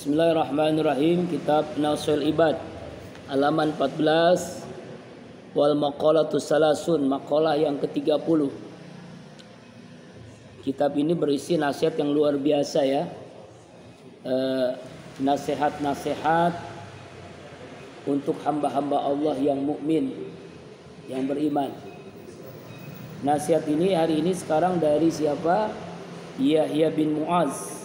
Bismillahirrahmanirrahim. Kitab Nasul Ibad halaman 14. Wal maqalatu salasun, maqalah yang ke-30. Kitab ini berisi nasihat yang luar biasa ya. Nasihat-nasihat untuk hamba-hamba Allah yang mukmin, yang beriman. Nasihat ini hari ini sekarang dari siapa? Yahya bin Mu'az.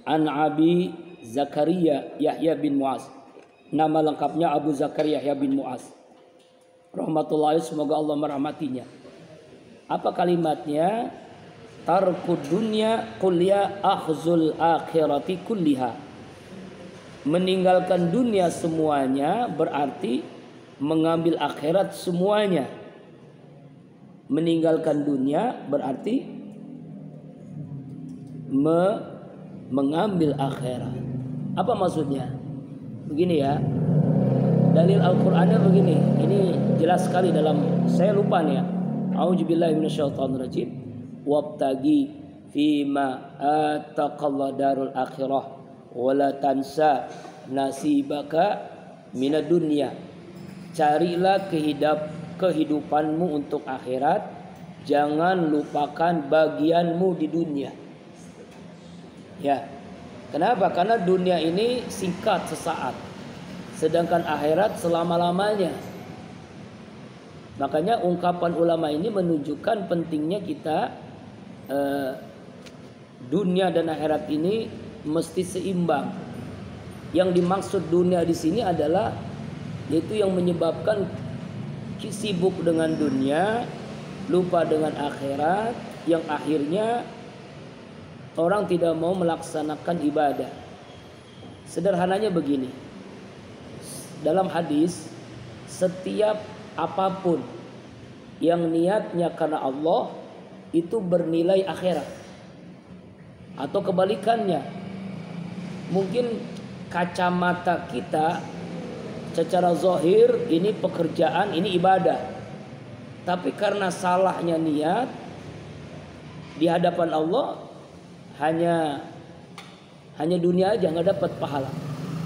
An Abi Zakaria Yahya bin Mu'az. Nama lengkapnya Abu Zakaria Yahya bin Mu'az. Rahmatullahi, semoga Allah merahmatinya. Apa kalimatnya? Tarkud dunya kulliya akhzul akhirati kulliha. Meninggalkan dunia semuanya berarti mengambil akhirat semuanya. Meninggalkan dunia berarti mengambil akhirat. Apa maksudnya? Begini ya. Dalil Al-Qur'annya begini. Ini jelas sekali dalam, saya lupa nih ya. A'udzubillahi minasyaitonirrajim. Wabtagi fima ataqallahu darul akhirah wa la tansa nasibaka minad dunya. Carilah kehidupanmu untuk akhirat, jangan lupakan bagianmu di dunia. Ya, kenapa? Karena dunia ini singkat sesaat, sedangkan akhirat selama-lamanya. Makanya ungkapan ulama ini menunjukkan pentingnya kita dunia dan akhirat ini mesti seimbang. Yang dimaksud dunia di sini adalah yaitu yang menyebabkan sibuk dengan dunia, lupa dengan akhirat, yang akhirnya orang tidak mau melaksanakan ibadah. Sederhananya begini. Dalam hadis, setiap apapun yang niatnya karena Allah itu bernilai akhirat. Atau kebalikannya. Mungkin kacamata kita secara zahir ini pekerjaan, ini ibadah. Tapi karena salahnya niat di hadapan Allah, hanya dunia aja, nggak dapat pahala.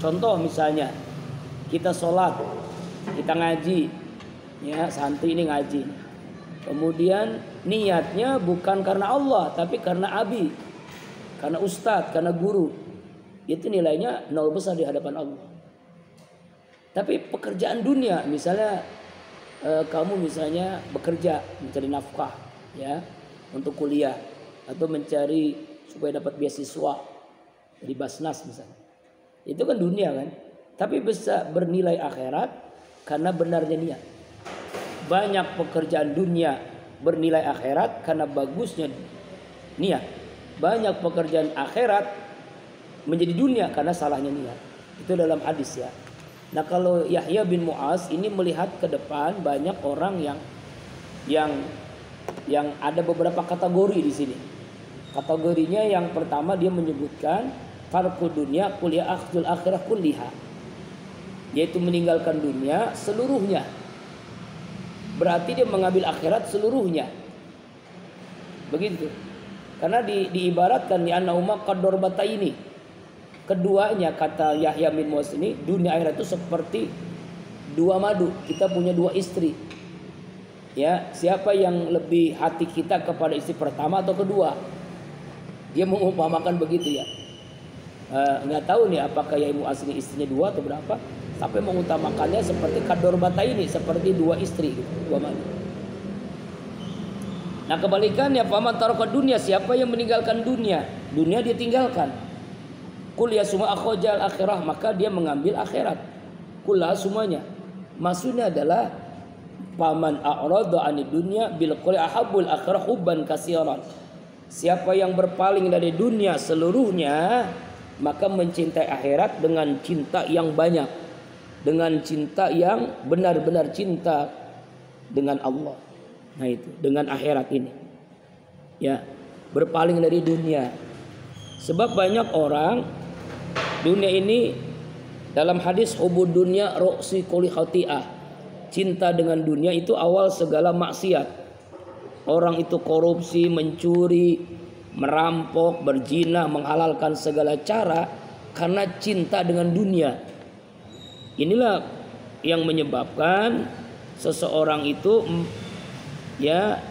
Contoh misalnya kita sholat, kita ngaji, ya santri ini ngaji. Kemudian niatnya bukan karena Allah, tapi karena abi, karena ustadz, karena guru. Itu nilainya 0 besar di hadapan Allah. Tapi pekerjaan dunia, misalnya kamu misalnya bekerja mencari nafkah, ya untuk kuliah atau mencari supaya dapat beasiswa dari Basnas misalnya. Itu kan dunia kan. Tapi bisa bernilai akhirat karena benarnya niat. Banyak pekerjaan dunia bernilai akhirat karena bagusnya niat. Banyak pekerjaan akhirat menjadi dunia karena salahnya niat. Itu dalam hadis ya. Nah, kalau Yahya bin Mu'az ini melihat ke depan banyak orang yang ada beberapa kategori di sini. Kategorinya yang pertama dia menyebutkan tarku dunya kuliah akhdul akhirah kulliha, yaitu meninggalkan dunia seluruhnya. Berarti dia mengambil akhirat seluruhnya. Begitu. Karena diibaratkan di annauma qad-darbata ini. Keduanya kata Yahya bin Mu'az ini, dunia akhirat itu seperti dua madu. Kita punya dua istri. Ya, siapa yang lebih hati kita kepada istri pertama atau kedua? Dia mengumpamakan begitu ya. Nggak tahu nih apakah Yahya bin Mu'az ini istrinya dua atau berapa. Tapi mengutamakannya seperti kadorbata ini, seperti dua istri, gitu, dua madu. Nah kebalikannya, faman taraka dunia, siapa yang meninggalkan dunia, dunia dia tinggalkan. Kuliah semua akhojal akhirah, maka dia mengambil akhirat. Kulah semuanya. Maksudnya adalah faman a'rada 'anid dunya bil qul ahabbul akhirah hubban katsiran. Siapa yang berpaling dari dunia seluruhnya, maka mencintai akhirat dengan cinta yang banyak, dengan cinta yang benar-benar cinta dengan Allah. Nah itu, dengan akhirat ini. Ya, berpaling dari dunia. Sebab banyak orang dunia ini, dalam hadis hubud dunya ru'si kulli khati'ah. Cinta dengan dunia itu awal segala maksiat. Orang itu korupsi, mencuri, merampok, berzina, menghalalkan segala cara karena cinta dengan dunia. Inilah yang menyebabkan seseorang itu ya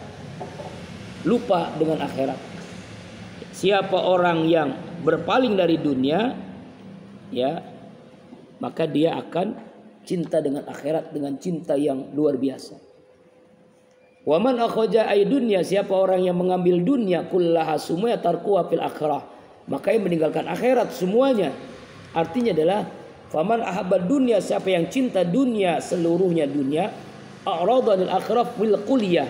lupa dengan akhirat. Siapa orang yang berpaling dari dunia, ya, maka dia akan cinta dengan akhirat dengan cinta yang luar biasa. Waman akhoja ay dunya, siapa orang yang mengambil dunia kullaha sumaya tarkuha fil akhirah, maka yang meninggalkan akhirat semuanya. Artinya adalah faman ahabba dunya, siapa yang cinta dunia seluruhnya dunia, a'rada lil akhirah fil kulliyah,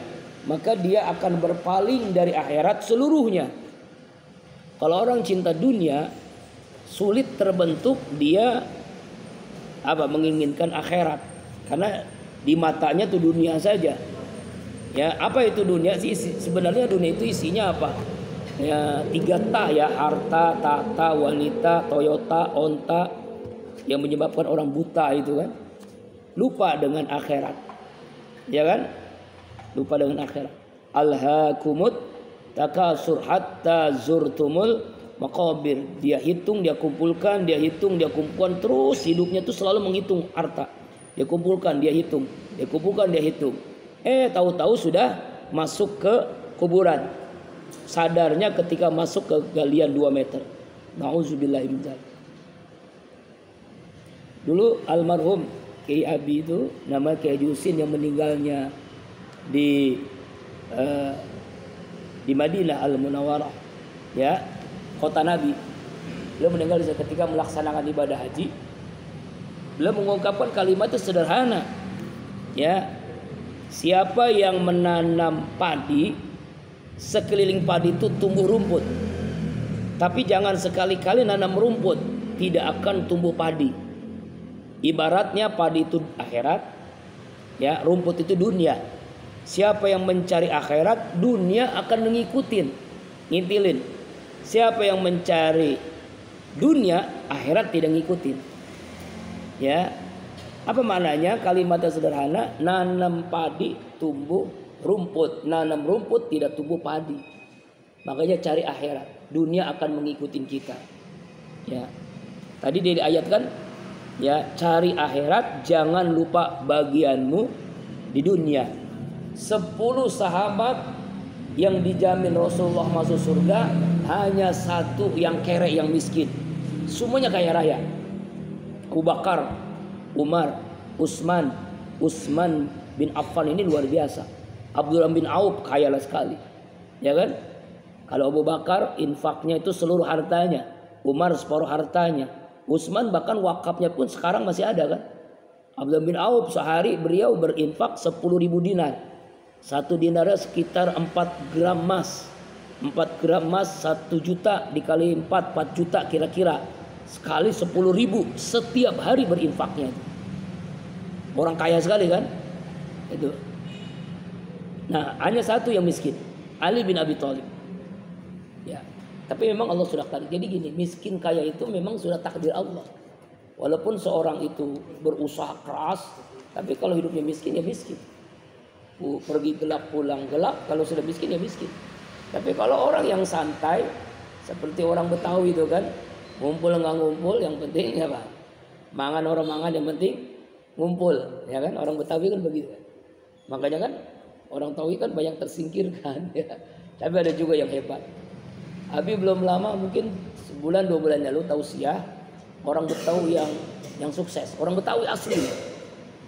maka dia akan berpaling dari akhirat seluruhnya. Kalau orang cinta dunia, sulit terbentuk dia menginginkan akhirat, karena di matanya tuh dunia saja. Ya, apa itu dunia sih? Sebenarnya dunia itu isinya apa? Ya, 3 ta ya, harta, tahta, wanita, Toyota, onta, yang menyebabkan orang buta itu kan. Lupa dengan akhirat. Ya kan? Lupa dengan akhirat. Alhaakumut takasur hatta zurtumul maqabir. Dia hitung, dia kumpulkan, dia hitung, dia kumpulkan, terus hidupnya tuh selalu menghitung harta. Dia kumpulkan, dia hitung, dia kumpulkan, dia hitung. Tahu-tahu sudah masuk ke kuburan. Sadarnya ketika masuk ke galian 2 meter. Nauzubillahi min dzalik. Dulu almarhum Kiai Abi itu, nama Kiai Jusin yang meninggalnya di Madinah Al-Munawwarah, ya, kota Nabi. Beliau meninggal ketika melaksanakan ibadah haji. Beliau mengungkapkan kalimat itu sederhana, ya. Siapa yang menanam padi, sekeliling padi itu tumbuh rumput. Tapi jangan sekali-kali nanam rumput, tidak akan tumbuh padi. Ibaratnya padi itu akhirat, ya, rumput itu dunia. Siapa yang mencari akhirat, dunia akan mengikutin, ngintilin. Siapa yang mencari dunia, akhirat tidak ngikutin. Ya. Apa maknanya? Kalimatnya sederhana, nanam padi tumbuh rumput, nanam rumput tidak tumbuh padi. Makanya cari akhirat, dunia akan mengikuti kita. Ya. Tadi dia diayatkan, ya, cari akhirat, jangan lupa bagianmu di dunia. 10 sahabat yang dijamin Rasulullah masuk surga, hanya 1 yang kere, yang miskin. Semuanya kaya raya. Abu Bakar, Umar, Utsman bin Affan ini luar biasa. Abdurrahman bin Auf kaya sekali, ya kan? Kalau Abu Bakar infaknya itu seluruh hartanya, Umar separuh hartanya, Utsman bahkan wakafnya pun sekarang masih ada kan? Abdurrahman bin Auf sehari beliau berinfak 10.000 dinar. 1 dinarnya sekitar 4 gram emas. 4 gram emas 1 juta dikali 4 juta kira-kira. Sekali 10.000 setiap hari berinfaknya. Orang kaya sekali kan? Itu. Nah, hanya 1 yang miskin, Ali bin Abi Thalib. Ya. Tapi memang Allah sudah takdir. Jadi gini, miskin kaya itu memang sudah takdir Allah. Walaupun seorang itu berusaha keras, tapi kalau hidupnya miskin ya miskin. Pergi gelap pulang gelap, kalau sudah miskin ya miskin. Tapi kalau orang yang santai, seperti orang Betawi itu kan, ngumpul nggak ngumpul, yang penting apa? Mangan orang mangan, yang penting ngumpul, ya kan? Orang Betawi kan begitu. Makanya kan orang Betawi kan banyak tersingkirkan, ya. Tapi ada juga yang hebat. Abi belum lama, mungkin sebulan 2 bulan lalu, tausiah orang Betawi yang sukses, orang Betawi asli.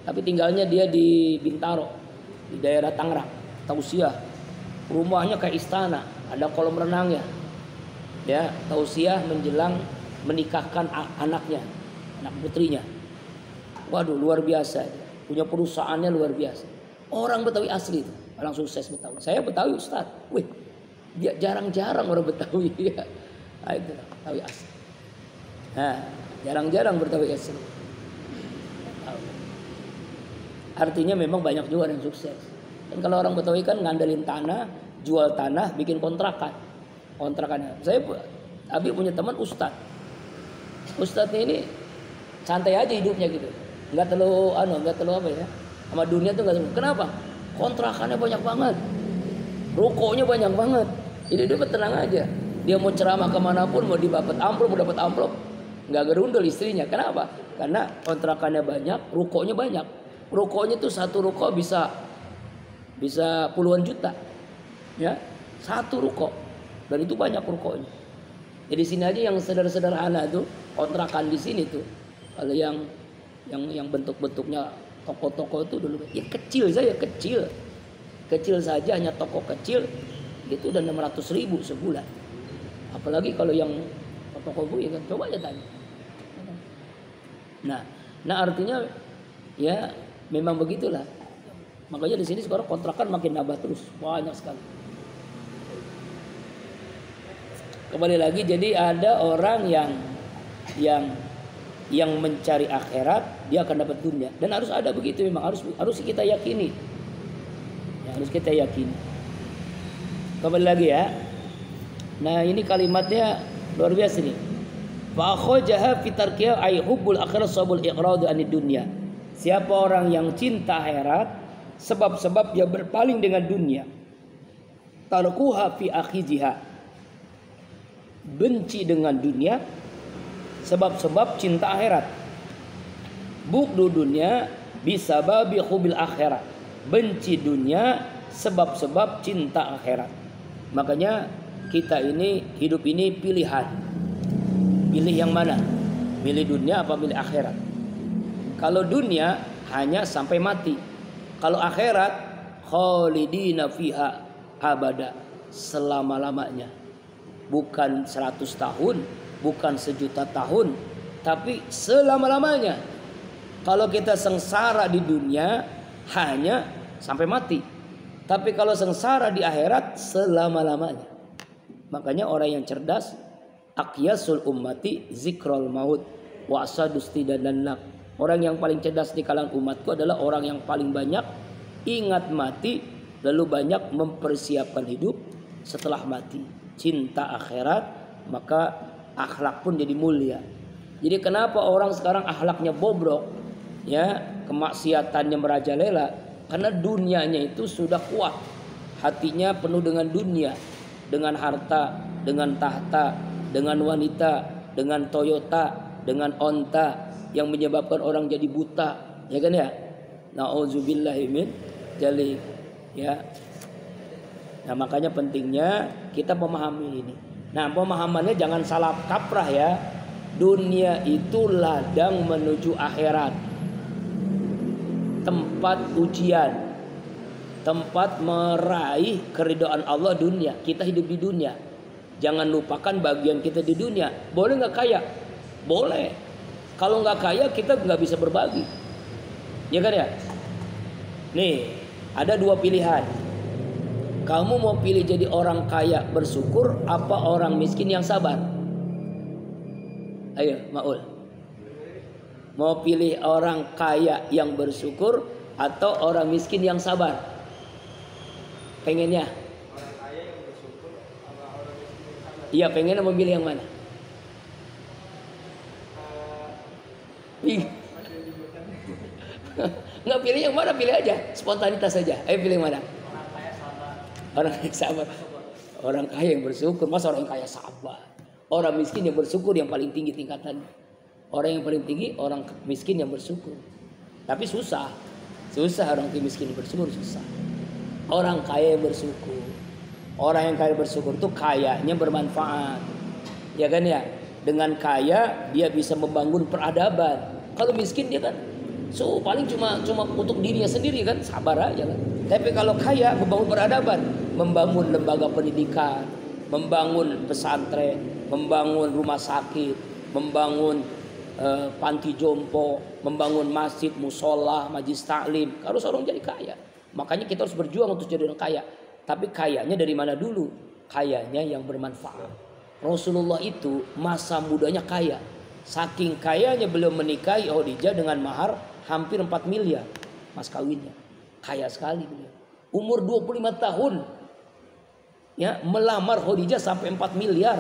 Tapi tinggalnya dia di Bintaro, di daerah Tangerang. Tausiah, rumahnya kayak istana, ada kolam renangnya. Ya, tausiah menjelang menikahkan anaknya, anak putrinya. Waduh, luar biasa. Punya perusahaannya luar biasa. Orang Betawi asli itu, orang sukses Betawi. Saya Betawi Ustaz. Wih, dia jarang-jarang orang Betawi. Ya. Nah, itu Betawi asli. Nah, jarang-jarang Betawi asli. Artinya memang banyak juga yang sukses. Dan kalau orang Betawi kan ngandelin tanah, jual tanah, bikin kontrakan. Kontrakannya. Saya Abi punya teman Ustaz. Ustadznya ini santai aja hidupnya gitu. Enggak terlalu apa ya. Sama dunia tuh enggak terlalu. Kenapa? Kontrakannya banyak banget. Rokoknya banyak banget. Hidup tenang aja. Dia mau ceramah kemanapun, mau dapat amplop, nggak gerundel istrinya. Kenapa? Karena kontrakannya banyak, rukonya banyak. Rukonya tuh satu ruko bisa puluhan juta, ya satu ruko, dan itu banyak rukonya. Jadi sini aja yang sederhana tuh kontrakan di sini tuh. Kalau yang bentuk-bentuknya toko-toko itu dulu, ya kecil saja hanya toko kecil itu udah 600.000 sebulan. Apalagi kalau yang toko gue kan, coba aja tanya. Nah artinya ya memang begitulah. Makanya di sini sekarang kontrakan makin nambah terus, banyak sekali. Kembali lagi, jadi ada orang yang mencari akhirat, dia akan dapat dunia, dan harus ada begitu, memang harus kita yakini. Ya, harus kita yakini. Kembali lagi ya. Nah ini kalimatnya luar biasa nih. Fa akhajaha fi tarkiya ay hubbul akhirat sabul iqrad anid dunya. Siapa orang yang cinta akhirat, sebab-sebab dia berpaling dengan dunia. Tarkuha fi akhijiha. Benci dengan dunia, sebab-sebab cinta akhirat. Bughdu dunya bisababi hubbil akhirat. Benci dunia sebab-sebab cinta akhirat. Makanya kita ini hidup ini pilihan. Pilih yang mana? Milih dunia apa milih akhirat? Kalau dunia hanya sampai mati. Kalau akhirat khalidina fiha abada, selama-lamanya. Bukan 100 tahun, bukan 1.000.000 tahun, tapi selama-lamanya. Kalau kita sengsara di dunia hanya sampai mati. Tapi kalau sengsara di akhirat selama-lamanya. Makanya orang yang cerdas, aqyasul ummati zikrul maut wa asadustidadannak. Orang yang paling cerdas di kalangan umatku adalah orang yang paling banyak ingat mati, lalu banyak mempersiapkan hidup setelah mati. Cinta akhirat, maka akhlak pun jadi mulia. Jadi kenapa orang sekarang akhlaknya bobrok, ya, kemaksiatannya merajalela? Karena dunianya itu sudah kuat, hatinya penuh dengan dunia, dengan harta, dengan tahta, dengan wanita, dengan Toyota, dengan onta, yang menyebabkan orang jadi buta, ya kan ya? Nauzubillahi min dzalik, ya. Nah makanya pentingnya kita memahami ini. Nah pemahamannya jangan salah kaprah ya. Dunia itu ladang menuju akhirat, tempat ujian, tempat meraih keridhaan Allah. Dunia, kita hidup di dunia, jangan lupakan bagian kita di dunia. Boleh nggak kaya? Boleh. Kalau nggak kaya kita nggak bisa berbagi, ya kan ya? Nih ada dua pilihan. Kamu mau pilih jadi orang kaya bersyukur apa orang miskin yang sabar? Ayo Maul. Mau pilih orang kaya yang bersyukur atau orang miskin yang sabar? Pengennya? Orang kaya yang bersyukur atau orang miskin yang sabar? Iya, pengennya memilih yang mana? Nggak pilih yang mana, pilih aja, spontanitas saja. Ayo pilih yang mana? Orang kaya sabar. Orang kaya sabar. Orang kaya yang bersyukur, masa orang kaya sabar? Orang miskin yang bersyukur yang paling tinggi tingkatannya. Orang yang paling tinggi orang miskin yang bersyukur. Tapi susah orang miskin yang bersyukur, susah. Orang kaya yang bersyukur. Orang yang kaya bersyukur itu kayanya bermanfaat, ya kan ya? Dengan kaya dia bisa membangun peradaban. Kalau miskin dia kan paling cuma untuk dirinya sendiri kan, sabar aja kan. Tapi kalau kaya membangun peradaban, membangun lembaga pendidikan, membangun pesantren, membangun rumah sakit, membangun panti jompo, membangun masjid, musola, majlis taklim. Harus orang jadi kaya. Makanya kita harus berjuang untuk jadi orang kaya. Tapi kayanya dari mana dulu? Kayanya yang bermanfaat. Rasulullah itu masa mudanya kaya. Saking kayanya beliau menikahi Khadijah dengan mahar hampir 4 miliar mas kawinnya. Kaya sekali beliau. Umur 25 tahun ya, melamar Khadijah sampai 4 miliar.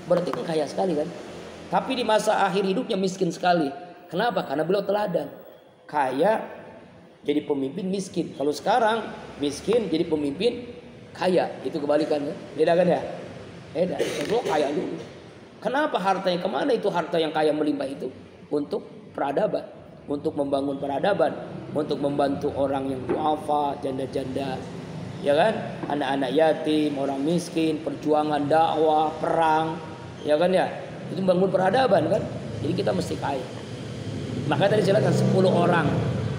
Berarti kan kaya sekali kan. Tapi di masa akhir hidupnya miskin sekali. Kenapa? Karena beliau teladan. Kaya jadi pemimpin, miskin. Kalau sekarang miskin jadi pemimpin, kaya. Itu kebalikannya. Beda kan ya? Beda. Rasulullah kaya dulu. Kenapa hartanya kemana itu harta yang kaya melimpah itu? Untuk peradaban, untuk membangun peradaban, untuk membantu orang yang duafa, janda-janda, ya kan, anak-anak yatim, orang miskin, perjuangan dakwah, perang, ya kan ya, itu membangun peradaban kan. Jadi kita mesti kaya. Maka tadi jelaskan 10 orang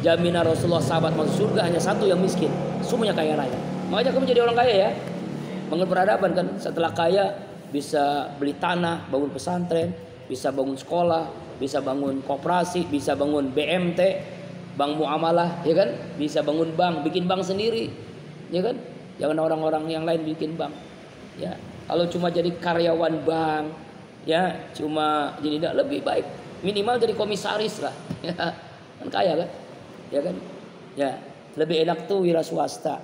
jaminan Rasulullah sahabat masuk surga, hanya satu yang miskin, semuanya kaya raya. Makanya kamu jadi orang kaya ya, bangun peradaban kan. Setelah kaya bisa beli tanah, bangun pesantren, bisa bangun sekolah, bisa bangun koperasi, bisa bangun BMT, bank muamalah, ya kan? Bisa bangun bank, bikin bank sendiri, ya kan? Jangan orang-orang yang lain bikin bank. Ya, kalau cuma jadi karyawan bank, ya cuma jadi tidak, lebih baik minimal jadi komisaris lah, ya kan kaya kan, ya kan? Ya lebih enak tuh wira swasta.